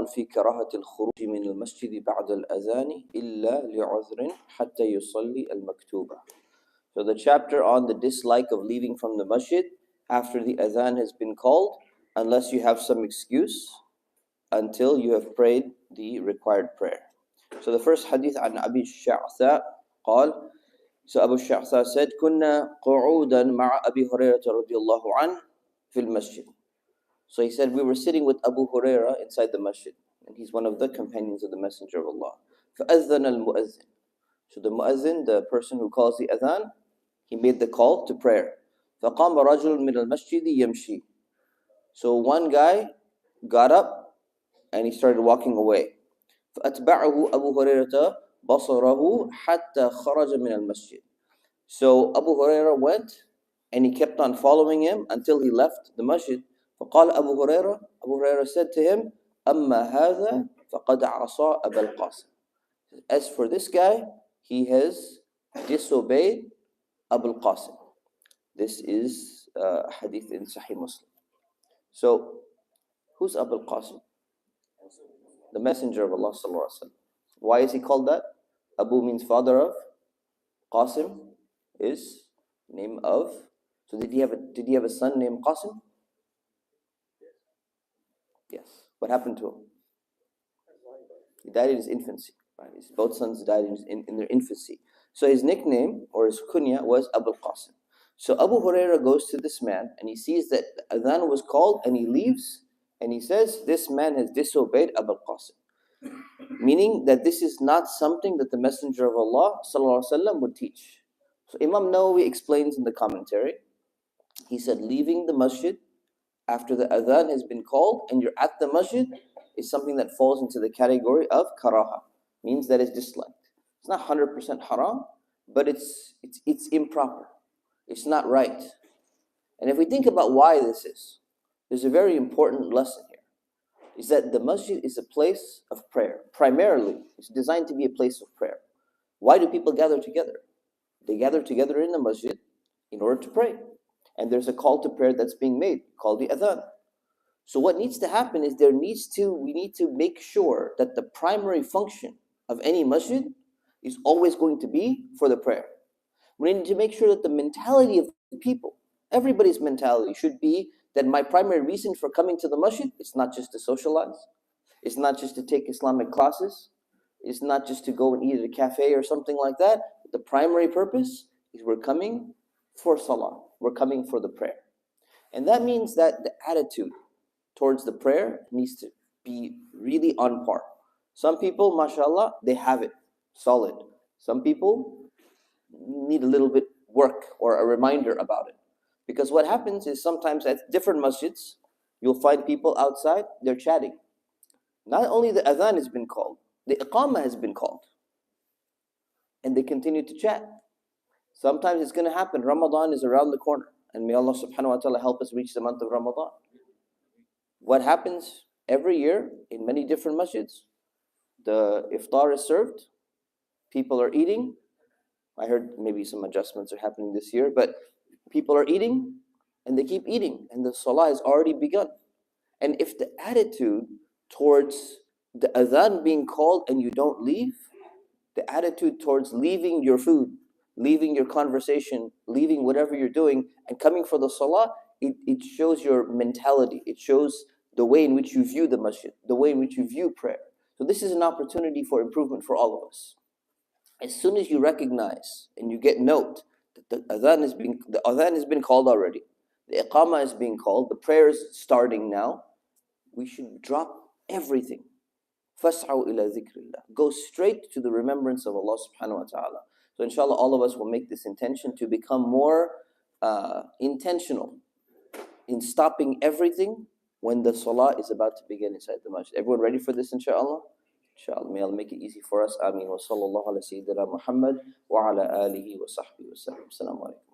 قال في كراهة الخروج من المسجد بعد الأذان إلا لعذر حتى يصلي المكتوبة. So the chapter on the dislike of leaving from the masjid after the adhan has been called, unless you have some excuse, until you have prayed the required prayer. So the first hadith عن أبي الشعثاء قال, so Abu Sha'tha said, كنا قعودا مع أبي هريرة رضي الله عنه في المسجد. So he said, we were sitting with Abu Huraira inside the masjid, and he's one of the companions of the Messenger of Allah. فأذن المؤذن. So the mu'azzin, the person who calls the adhan, he made the call to prayer. فقام رجل من المسجد يمشي. So one guy got up and he started walking away. فأتبعه أبو هريرة بصره حتى خرج من المسجد. So Abu Huraira went and he kept on following him until he left the masjid. فقال أبو Huraira said to him, أما هذا فقد عصى أبا القاسم. As for this guy, he has disobeyed Abu al-Qasim. This is a hadith in Sahih Muslim. So, who's Abu al-Qasim? The Messenger of Allah sallallahu alaihi wasallam. Why is he called that? Abu means father of. Qasim is name of. So did he have a son named Qasim? Yes. What happened to him? He died in his infancy. Right? His both sons died in their infancy. So his nickname or his kunya was Abu al-Qasim. So Abu Huraira goes to this man and he sees that the adhan was called and he leaves and he says, this man has disobeyed Abu al-Qasim. Meaning that this is not something that the Messenger of Allah sallallahu alaihi wasallam would teach. So Imam Nawawi explains in the commentary, he said, leaving the masjid after the adhan has been called and you're at the masjid is something that falls into the category of karaha, means that it's disliked. It's not 100% haram, but it's improper. It's not right. And if we think about why this is, there's a very important lesson here. Is that the masjid is a place of prayer. Primarily, it's designed to be a place of prayer. Why do people gather together? They gather together in the masjid in order to pray. And there's a call to prayer that's being made, called the adhan. So what needs to happen is we need to make sure that the primary function of any masjid is always going to be for the prayer. We need to make sure that the mentality of the people, everybody's mentality should be that my primary reason for coming to the masjid is not just to socialize, it's not just to take Islamic classes, it's not just to go and eat at a cafe or something like that. The primary purpose is we're coming for salah, we're coming for the prayer. And that means that the attitude towards the prayer needs to be really on par. Some people, mashallah, they have it solid. Some people need a little bit work or a reminder about it. Because what happens is sometimes at different masjids, you'll find people outside, they're chatting. Not only the adhan has been called, the iqamah has been called. And they continue to chat. Sometimes it's going to happen. Ramadan is around the corner. And may Allah subhanahu wa ta'ala help us reach the month of Ramadan. What happens every year in many different masjids? The iftar is served. People are eating. I heard maybe some adjustments are happening this year, but people are eating and they keep eating and the salah has already begun. And if the attitude towards the adhan being called and you don't leave, the attitude towards leaving your food, leaving your conversation, leaving whatever you're doing and coming for the salah, it shows your mentality. It shows the way in which you view the masjid, the way in which you view prayer. So this is an opportunity for improvement for all of us. As soon as you recognize and you get note that the adhan has been called already, the iqamah is being called, the prayer is starting now, we should drop everything. فَاسْعَوْا إِلَى ذِكْرِ اللَّهِ. Go straight to the remembrance of Allah subhanahu wa ta'ala. So inshallah all of us will make this intention to become more intentional in stopping everything when the salah is about to begin inside the masjid. Everyone ready for this inshallah? Inshallah, may Allah make it easy for us. Ameen. Wa sallallahu ala sayyidina Muhammad wa ala alihi wa sahbihi wa sallam. Assalamu alaikum.